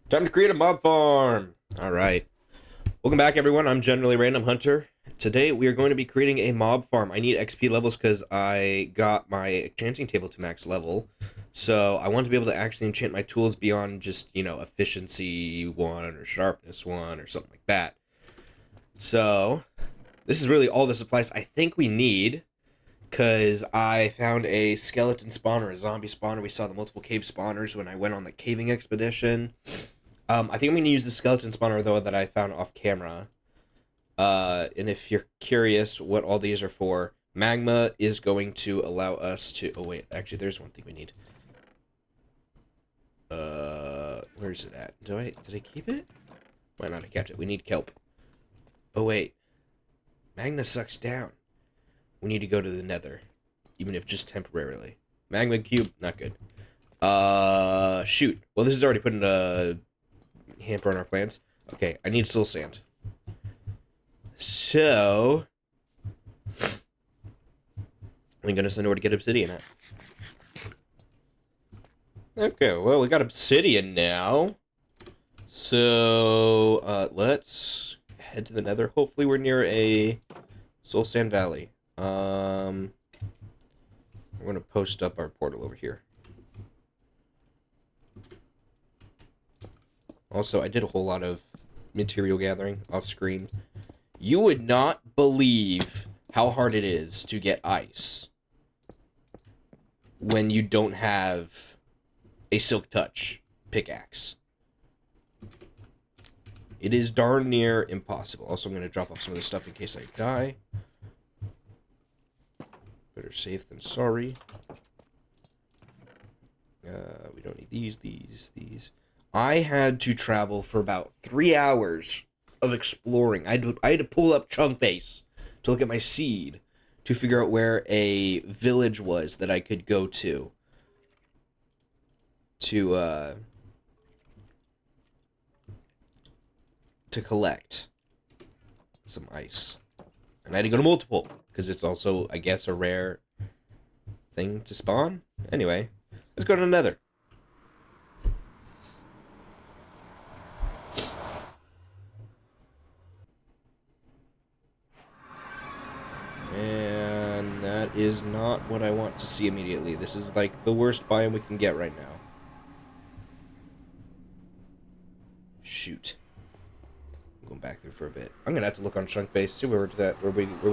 Time to create a mob farm. All right. Welcome back, everyone. I'm Generally Random Hunter. Today, we are going to be creating a mob farm. I need XP levels because I got my enchanting table to max level. So I want to be able to actually enchant my tools beyond just, efficiency 1 or sharpness 1 or something like that. So this is really all the supplies I think we need, because I found a skeleton spawner, a zombie spawner. We saw the multiple cave spawners when I went on the caving expedition. I think I'm going to use the skeleton spawner, though, that I found off camera. And if you're curious what all these are for, magma is going to allow us to... Oh, wait. Actually, there's one thing we need. Where's it at? Did I keep it? Why not? I kept it. We need kelp. Oh, wait. Magma sucks down. We need to go to the nether. Even if just temporarily. Magma cube, not good. Shoot. Well, this is already putting a hamper on our plans. Okay, I need soul sand. So... thank goodness I know where to get obsidian at. Okay, well, we got obsidian now. So, let's head to the nether. Hopefully we're near a soul sand valley. I'm going to post up our portal over here. Also, I did a whole lot of material gathering off screen. You would not believe how hard it is to get ice when you don't have a silk touch pickaxe. It is darn near impossible. Also, I'm going to drop off some of this stuff in case I die. Better safe than sorry. We don't need these. I had to travel for about 3 hours of exploring. I had to pull up chunk base to look at my seed to figure out where a village was that I could go to collect some ice. And I had to go to multiple because it's also, I guess, a rare thing to spawn. Anyway, let's go to the nether. And that is not what I want to see immediately. This is like the worst biome we can get right now. Shoot. I'm going back through for a bit. I'm gonna have to look on chunk base, see where we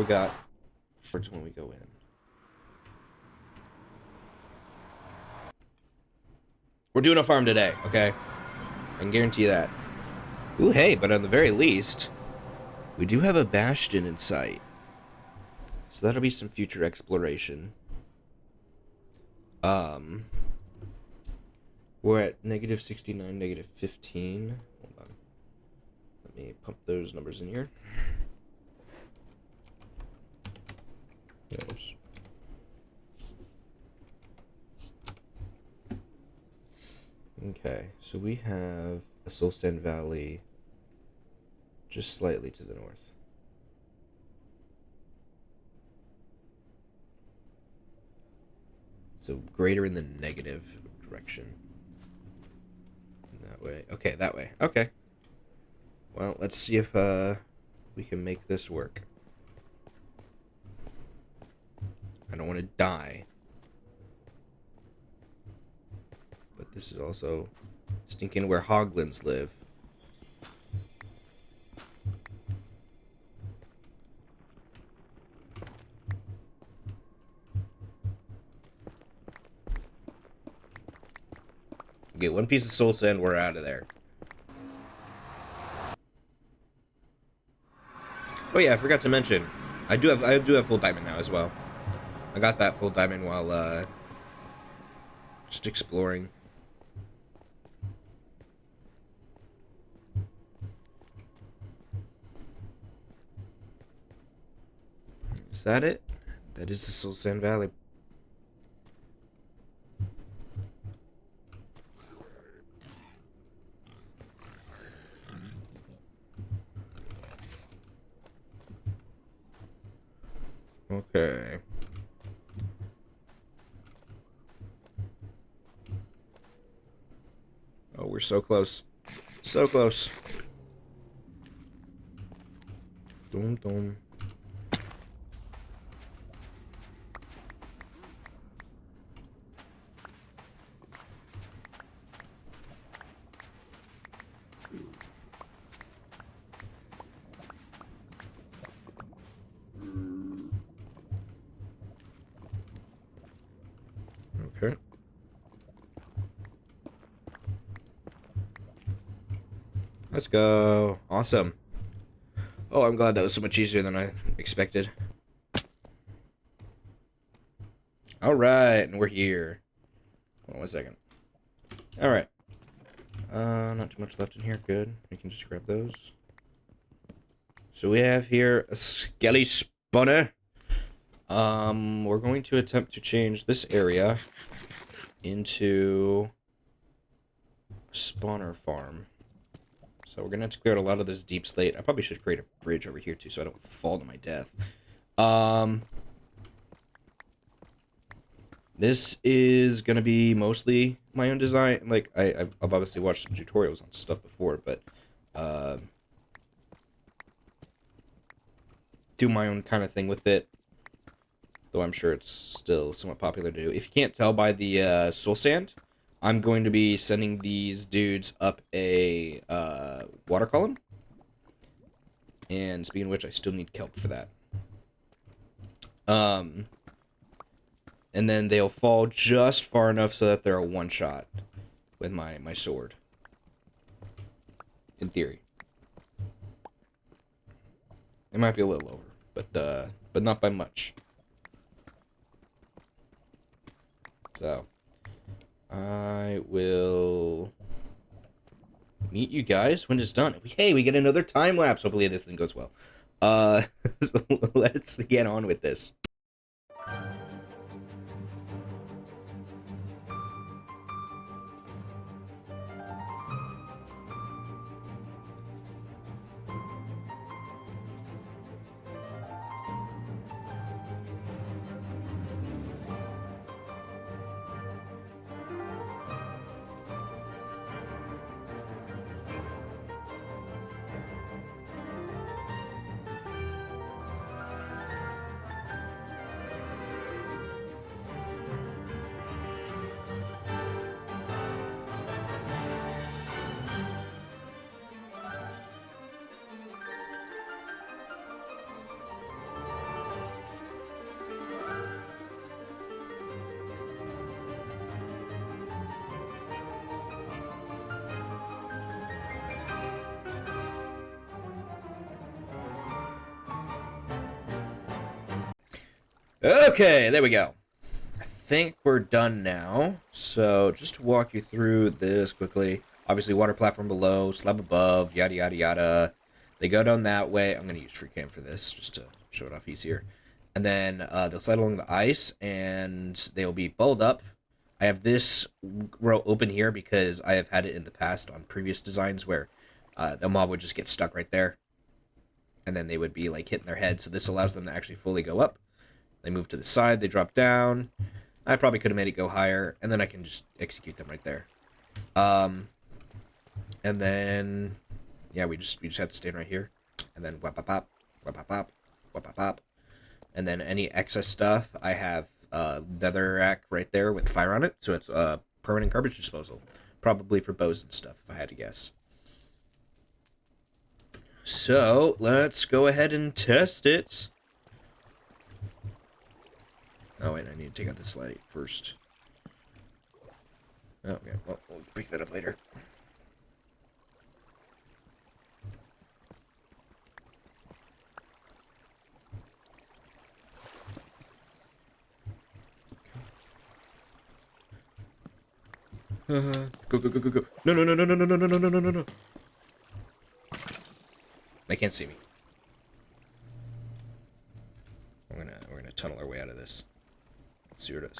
got. Where's when we go in. We're doing a farm today, okay? I can guarantee that. Ooh, hey, but on the very least, we do have a bastion in sight. So that'll be some future exploration. We're at negative 69, negative 15. Hold on. Let me pump those numbers in here. Yes. Okay, so we have a soul sand valley just slightly to the north. So greater in the negative direction. That way. Okay, that way. Okay. Well, let's see if we can make this work. I don't want to die. But this is also stinking where hoglins live. Okay, one piece of soul sand, we're out of there. Oh yeah, I forgot to mention, I do have full diamond now as well. I got that full diamond while just exploring. Is that it? That is the Soul Sand Valley. Okay. Oh, we're so close. So close. Dum dum. Okay. Let's go. Awesome. Oh, I'm glad that was so much easier than I expected. Alright, and we're here. Hold on 1 second. Alright. Not too much left in here. Good. We can just grab those. So we have here a skelly spawner. We're going to attempt to change this area into a spawner farm. So we're gonna have to clear out a lot of this deep slate. I probably should create a bridge over here too, so I don't fall to my death. This is gonna be mostly my own design. Like I've obviously watched some tutorials on stuff before, but do my own kind of thing with it. Though I'm sure it's still somewhat popular to do. If you can't tell by the soul sand, I'm going to be sending these dudes up a water column. And speaking of which, I still need kelp for that. And then they'll fall just far enough so that they're a one-shot with my sword. In theory. It might be a little over, but not by much. So, I will meet you guys when it's done. Hey, we get another time lapse. Hopefully this thing goes well. So let's get on with this. Okay, there we go. I think we're done now. So just to walk you through this quickly. Obviously, water platform below, slab above, yada, yada, yada. They go down that way. I'm going to use free cam for this just to show it off easier. And then they'll slide along the ice, and they'll be bubbled up. I have this row open here because I have had it in the past on previous designs where the mob would just get stuck right there. And then they would be like hitting their head. So this allows them to actually fully go up. They move to the side, they drop down. I probably could have made it go higher, and then I can just execute them right there. And then, yeah, we just have to stand right here, and then whap pop pop, whap pop pop, whap pop pop, and then any excess stuff, I have leather rack right there with fire on it, so it's permanent garbage disposal, probably for bows and stuff, if I had to guess. So let's go ahead and test it. Oh, wait, I need to take out this light first. Oh, okay, well, we'll pick that up later. Go, go, go, go, go. No, no, no, no, no, no, no, no, no, no, no, no. They can't see me. We're gonna tunnel our way out of this. Sort of.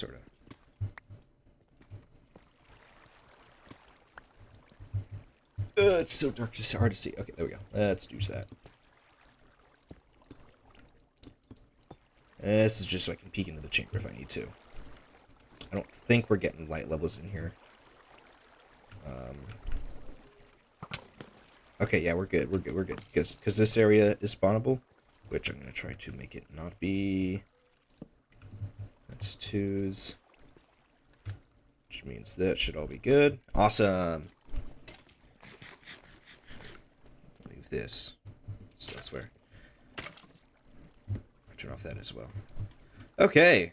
It's so dark, it's hard to see. Okay, there we go. Let's do that. This is just so I can peek into the chamber if I need to. I don't think we're getting light levels in here. Okay, yeah, we're good. We're good. We're good. Because this area is spawnable, which I'm gonna try to make it not be. That's twos, which means that should all be good. Awesome. Leave this. So elsewhere. Turn off that as well. Okay.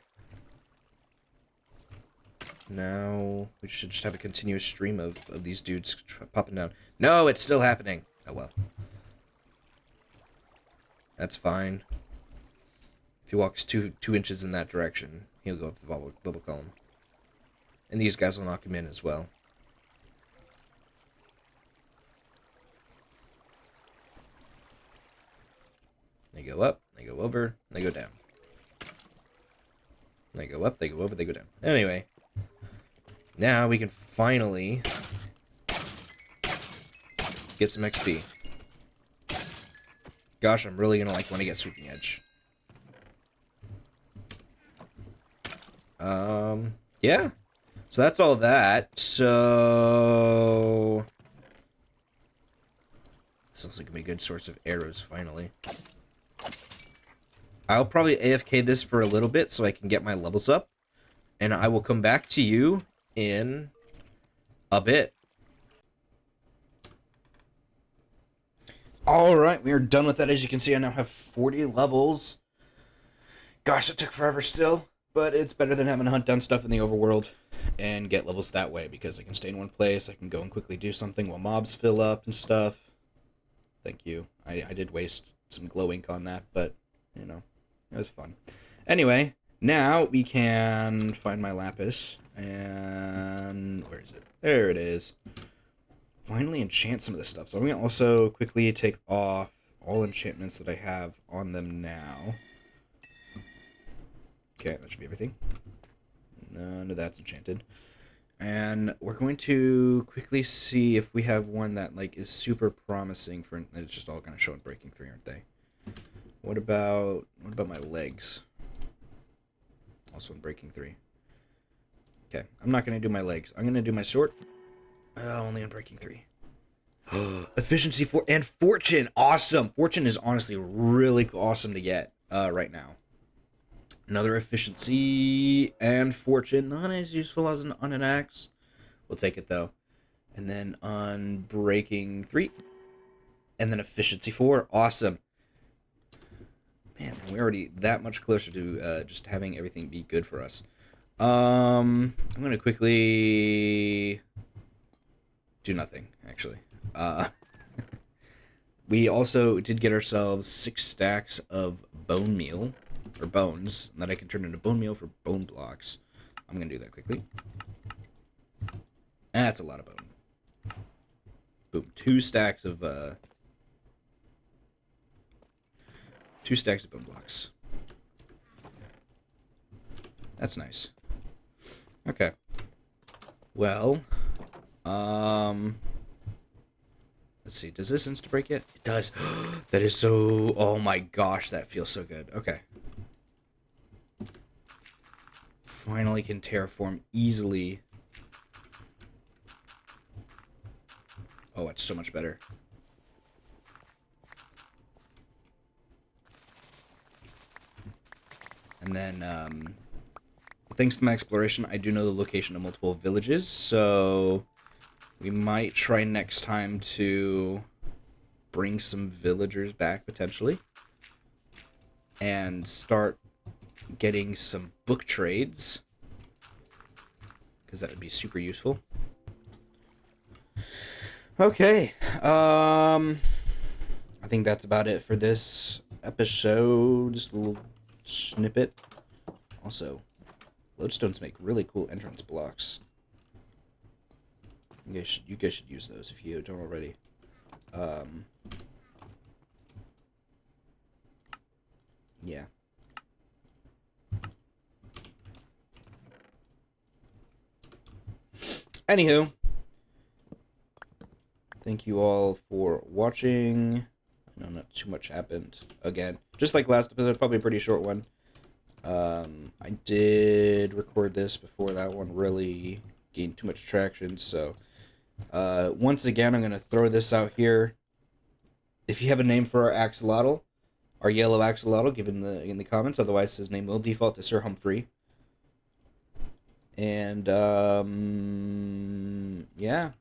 Now we should just have a continuous stream of these dudes popping down. No, it's still happening. Oh well. That's fine. If he walks two inches in that direction, he'll go up the bubble column. And these guys will knock him in as well. They go up, they go over, they go down. They go up, they go over, they go down. Anyway, now we can finally get some XP. Gosh, I'm really gonna like when I get Sweeping Edge. Yeah. So that's all that. So this looks like gonna be a good source of arrows finally. I'll probably AFK this for a little bit so I can get my levels up, and I will come back to you in a bit. Alright, we are done with that. As you can see, I now have 40 levels. Gosh, it took forever still, but it's better than having to hunt down stuff in the overworld and get levels that way, because I can stay in one place, I can go and quickly do something while mobs fill up and stuff. Thank you. I did waste some glow ink on that, but, you know, it was fun. Anyway, now we can find my lapis, and where is it? There it is. Finally enchant some of this stuff. So I'm going to also quickly take off all enchantments that I have on them now. Okay, that should be everything. None of that's enchanted. And we're going to quickly see if we have one that like is super promising for. It's just all going to show in Breaking 3, aren't they? What about my legs? Also in Breaking 3. Okay, I'm not going to do my legs. I'm going to do my sword. Only in Breaking 3. Efficiency 4 and Fortune. Awesome. Fortune is honestly really awesome to get right now. Another efficiency and fortune. Not as useful as on an axe. We'll take it though. And then on Breaking 3. And then efficiency 4. Awesome. Man, we're already that much closer to just having everything be good for us. I'm going to quickly do nothing, actually. We also did get ourselves 6 stacks of bone meal. Or bones, that I can turn into bone meal for bone blocks. I'm gonna do that quickly. That's a lot of bone. Boom. 2 stacks of bone blocks. That's nice. Okay. Well, let's see. Does this insta break yet? It does. That is so. Oh my gosh, that feels so good. Okay. Finally can terraform easily. Oh, it's so much better. And then, thanks to my exploration, I do know the location of multiple villages, so we might try next time to bring some villagers back, potentially, and start getting some book trades, because that would be super useful. Okay, I think that's about it for this episode. Just a little snippet. Also, lodestones make really cool entrance blocks. You guys should use those if you don't already. Yeah. Anywho, thank you all for watching. I know not too much happened. Again, just like last episode, probably a pretty short one. I did record this before that one really gained too much traction, so once again, I'm going to throw this out here. If you have a name for our axolotl, our yellow axolotl, give it in the comments. Otherwise, his name will default to Sir Humphrey. And yeah,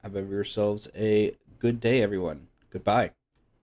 have yourselves a good day, everyone. Goodbye.